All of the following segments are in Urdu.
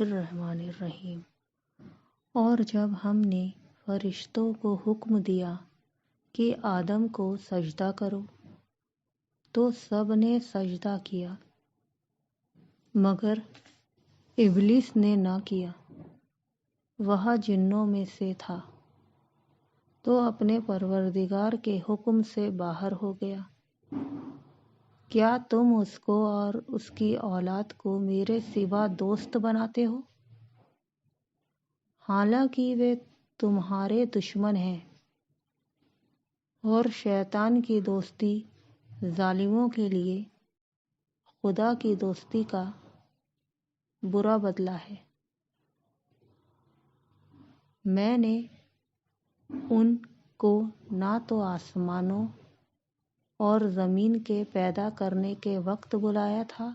الرحمن الرحیم۔ اور جب ہم نے فرشتوں کو حکم دیا کہ آدم کو سجدہ کرو تو سب نے سجدہ کیا مگر ابلیس نے نہ کیا، وہ جنوں میں سے تھا تو اپنے پروردگار کے حکم سے باہر ہو گیا۔ کیا تم اس کو اور اس کی اولاد کو میرے سوا دوست بناتے ہو؟ حالانکہ وہ تمہارے دشمن ہیں، اور شیطان کی دوستی ظالموں کے لیے خدا کی دوستی کا برا بدلہ ہے۔ میں نے ان کو نہ تو آسمانوں اور زمین کے پیدا کرنے کے وقت بلایا تھا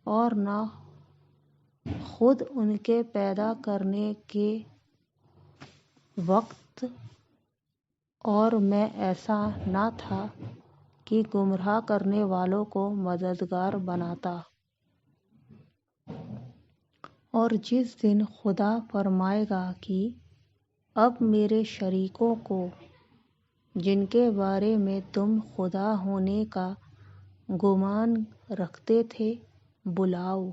اور نہ خود ان کے پیدا کرنے کے وقت، اور میں ایسا نہ تھا کہ گمراہ کرنے والوں کو مددگار بناتا۔ اور جس دن خدا فرمائے گا کہ اب میرے شریکوں کو جن کے بارے میں تم خدا ہونے کا گمان رکھتے تھے بلاؤ،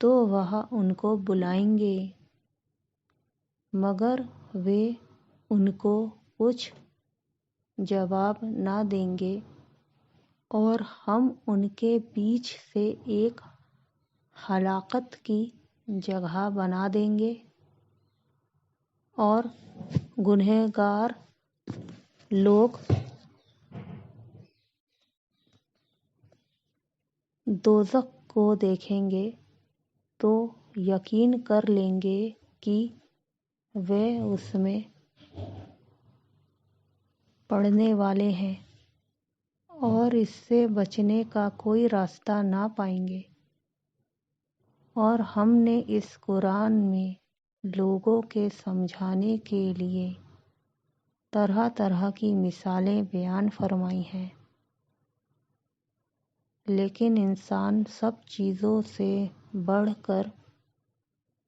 تو وہ ان کو بلائیں گے، مگر وہ ان کو کچھ جواب نہ دیں گے، اور ہم ان کے بیچ سے ایک ہلاکت کی جگہ بنا دیں گے، اور گنہگار لوگ دوزخ کو دیکھیں گے تو یقین کر لیں گے کہ وہ اس میں پڑنے والے ہیں، اور اس سے بچنے کا کوئی راستہ نہ پائیں گے۔ اور ہم نے اس قرآن میں لوگوں کے سمجھانے کے لیے طرح طرح کی مثالیں بیان فرمائی ہیں، لیکن انسان سب چیزوں سے بڑھ کر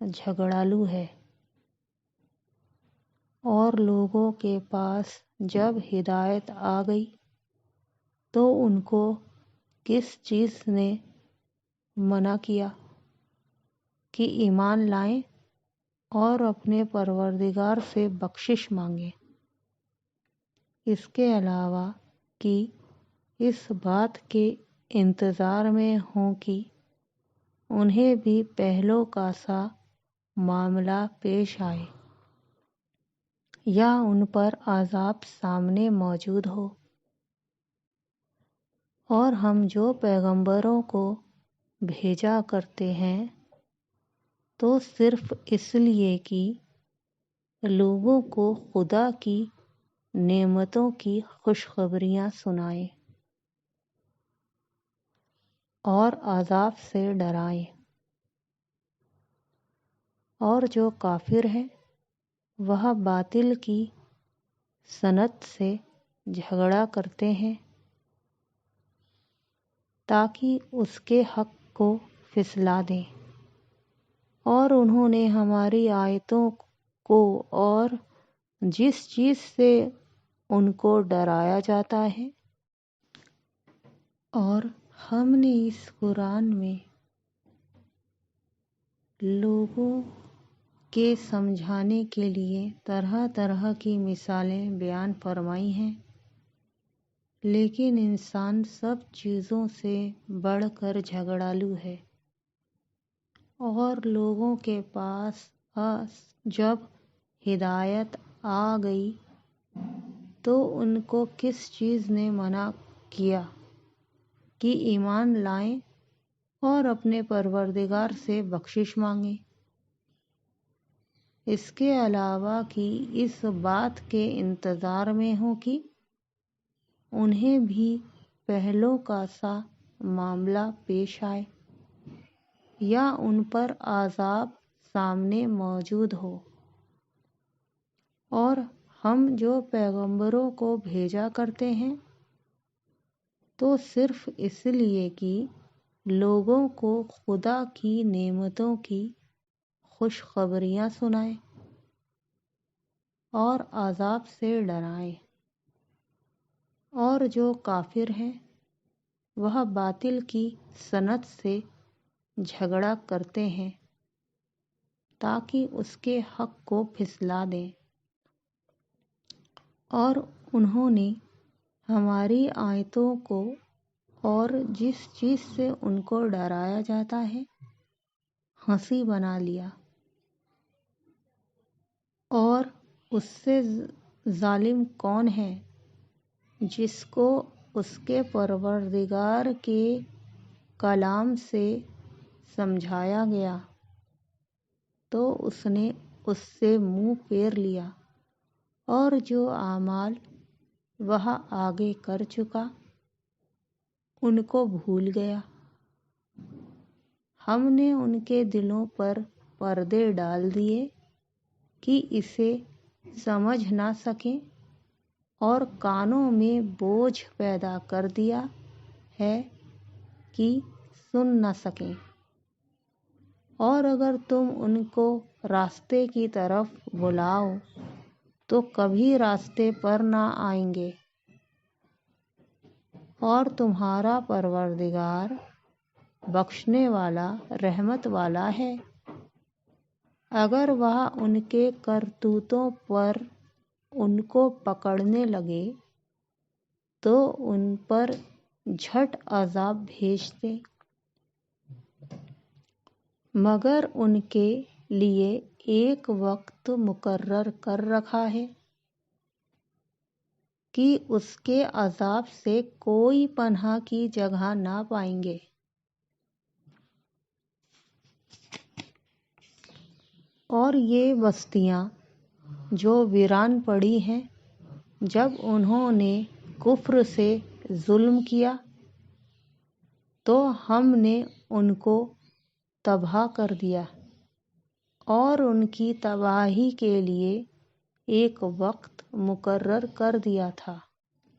جھگڑالو ہے، اور لوگوں کے پاس جب ہدایت آ گئی تو ان کو کس چیز نے منع کیا کہ ایمان لائیں اور اپنے پروردگار سے بخشش مانگیں، اس کے علاوہ کہ اس بات کے انتظار میں ہوں کہ انہیں بھی پہلوں کا سا معاملہ پیش آئے یا ان پر عذاب سامنے موجود ہو۔ اور ہم جو پیغمبروں کو بھیجا کرتے ہیں تو صرف اس لیے کہ لوگوں کو خدا کی نعمتوں کی خوشخبریاں سنائیں اور عذاب سے ڈرائیں۔ اور جو کافر ہیں وہ باطل کی صنعت سے جھگڑا کرتے ہیں تاکہ اس کے حق کو پھسلا دیں، اور انہوں نے ہماری آیتوں کو اور جس چیز سے ان کو ڈرایا جاتا ہے، اور ہم نے اس قرآن میں لوگوں کے سمجھانے کے لیے طرح طرح کی مثالیں بیان فرمائی ہیں، لیکن انسان سب چیزوں سے بڑھ کر جھگڑالو ہے۔ اور لوگوں کے پاس جب ہدایت آ گئی تو ان کو کس چیز نے منع کیا کہ ایمان لائیں اور اپنے پروردگار سے بخشش مانگیں، اس کے علاوہ کہ اس بات کے انتظار میں ہوں کہ انہیں بھی پہلوں کا سا معاملہ پیش آئے یا ان پر عذاب سامنے موجود ہو۔ اور ہم جو پیغمبروں کو بھیجا کرتے ہیں تو صرف اس لیے کہ لوگوں کو خدا کی نعمتوں کی خوشخبریاں سنائے اور عذاب سے ڈرائے، اور جو کافر ہیں وہ باطل کی صنعت سے جھگڑا کرتے ہیں تاکہ اس کے حق کو پھسلا دیں، اور انہوں نے ہماری آیتوں کو اور جس چیز سے ان کو ڈرایا جاتا ہے ہنسی بنا لیا، اور اس سے ظالم کون ہے جس کو اس کے پروردگار کے کلام سے سمجھایا گیا تو اس نے اس سے منہ پھیر لیا، اور جو اعمال وہ آگے کر چکا ان کو بھول گیا۔ ہم نے ان کے دلوں پر پردے ڈال دیے کہ اسے سمجھ نہ سکیں، اور کانوں میں بوجھ پیدا کر دیا ہے کہ سن نہ سکیں، اور اگر تم ان کو راستے کی طرف بلاؤ تو کبھی راستے پر نہ آئیں گے، اور تمہارا پروردگار بخشنے والا رحمت والا ہے۔ اگر وہ ان کے کرتوتوں پر ان کو پکڑنے لگے تو ان پر جھٹ عذاب بھیج دے، مگر ان کے لیے ایک وقت مقرر کر رکھا ہے کہ اس کے عذاب سے کوئی پناہ کی جگہ نہ پائیں گے۔ اور یہ بستیاں جو ویران پڑی ہیں، جب انہوں نے کفر سے ظلم کیا تو ہم نے ان کو تباہ کر دیا، اور ان کی تباہی کے لیے ایک وقت مقرر کر دیا تھا۔